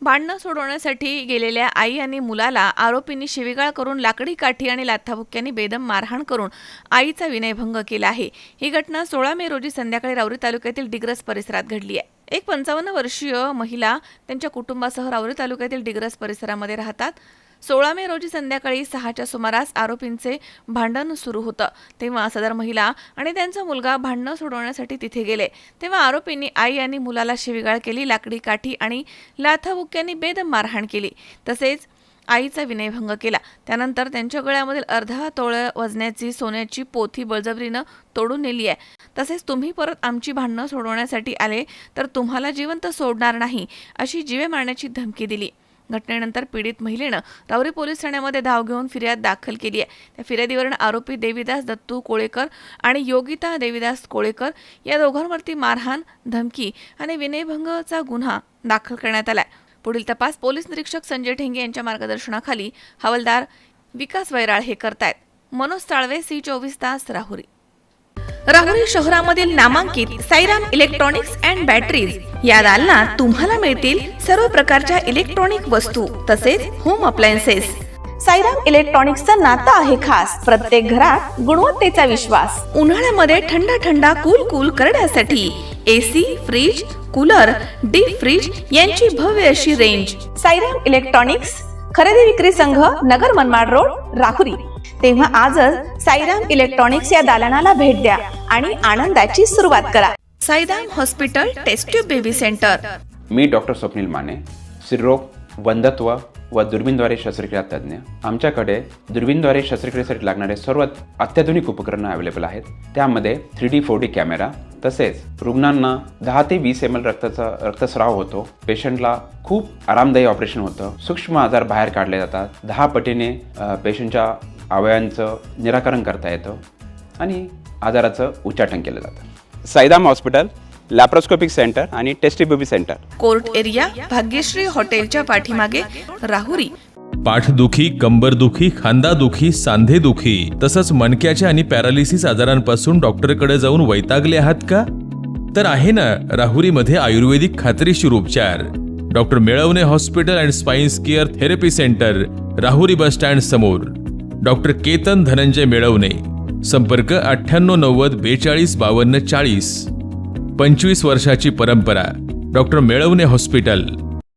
भांडणं सोडवण्यासाठी गेलेल्या आई आणि मुलाला आरोपींनी शिवीगाळ करून लाकडी काठी आणि लाथाबुक्क्यांनी बेदम मारहाण करून आईचा विनयभंग केला आहे। ही घटना 16 मे रोजी संध्याकाळी राहुरी तालुक्यातील डिग्रस परिसरात घडली आहे। एक 55 वर्षीय महिला त्यांच्या कुटुंबासह राहुरी तालुक्यातील डिग्रस परिसरामध्ये राहतात। 16 मे रोजी संध्याकाळी 6च्या सुमारास आरोपींचे भांडण सुरू होतं। तेव्हा सदर महिला आणि त्यांचा मुलगा भांडणं सोडवण्यासाठी तिथे गेले। तेव्हा आरोपींनी आई आणि मुलाला शिवीगाळ केली, लाकडी काठी आणि लाथाबुक्क्यांनी बेदम मारहाण केली, तसेच आईचा विनयभंग केला। त्यानंतर त्यांच्या गळ्यामधील अर्धा तोळा वजनाची सोन्याची पोथी बळजबरीनं तोडून नेली आहे। तसेच तुम्ही परत आमची भांडणं सोडवण्यासाठी आले तर तुम्हाला जिवंत सोडणार नाही अशी जीवे मारण्याची धमकी दिली। घटनेनंतर पीडित महिलेनं राहुरी पोलीस ठाण्यामध्ये धाव घेऊन फिर्याद दाखल केली आहे। त्या फिर्यादीवरून आरोपी देवीदास दत्तू कोळेकर आणि योगिता देवीदास कोळेकर या दोघांवरती मारहाण, धमकी आणि विनयभंगाचा गुन्हा दाखल करण्यात आलाय। पुढील तपास पोलीस निरीक्षक संजय ठेंगे यांच्या मार्गदर्शनाखाली हवालदार विकास वैराळ हे करतायत। मनोज साळवे, C24 तास, राहुरी। राहुरी शहरामधील नामांकित साईराम इलेक्ट्रॉनिक्स अँड बॅटरीज या दालनात तुम्हाला मिळतील सर्व प्रकारच्या इलेक्ट्रॉनिक वस्तू तसेच होम अप्लायन्सेस। साईराम इलेक्ट्रॉनिक्सचं नातं आहे खास, प्रत्येक घरात गुणवत्तेचा विश्वास। उन्हाळ्यामध्ये थंड कूल करण्यासाठी AC, fridge, cooler, deep freeze यांची भव्य अशी रेंज। साईराम इलेक्ट्रॉनिक्स खरेदी विक्री संघ, नगर मनमाड रोड, राहुरी। तेव्हा आजच साईराम इलेक्ट्रॉनिक्स या दालनाला भेट द्या आणि आनंदाची सुरुवात करा। Sairam hospital test tube baby centre. मी डॉक्टर स्वप्नील माने, स्त्रीरोग, वंध्यत्व व दुर्बीणद्वारे शस्त्रक्रिया तज्ञ। आमच्याकडे दुर्बीणद्वारे शस्त्रक्रियेसाठी लागणारे सर्व अत्याधुनिक उपकरणं अवेलेबल आहेत। त्यामध्ये 3D 4D कॅमेरा, तसेच रुग्णांना 10 ते 20 ml रक्तस्राव होतो। पेशंटला खूप आरामदायी ऑपरेशन होतं। सूक्ष्म आजार बाहेर काढले जातात। 10 पटीने पेशंटच्या अवयवांचं निराकरण करता येतं आणि आजाराचं उच्चाटन केलं जातं। साईराम हॉस्पिटल, लॅप्रोस्कोपिक सेंटर आणि test baby centre, court area, Bhagyashree हॉटेलच्या पाठीमागे, राहुरी। पाठदुखी, कंबरदुखी, खांदादुखी, सांधेदुखी तसंच मणक्याच्या आणि पॅरालिसिस आजारांपासून डॉक्टरकडे जाऊन वैतागले आहात का? तर आहे ना राहुरीमध्ये आयुर्वेदिक खात्रीशीर उपचार। Doctor Melavane hospital and spine care therapy centre, Rahuri bus stand समोर। डॉक्टर केतन धनंजय मेळवणे, संपर्क 9890 42 52 40। 25 वर्षाची परंपरा, डॉक्टर मेळवणे हॉस्पिटल।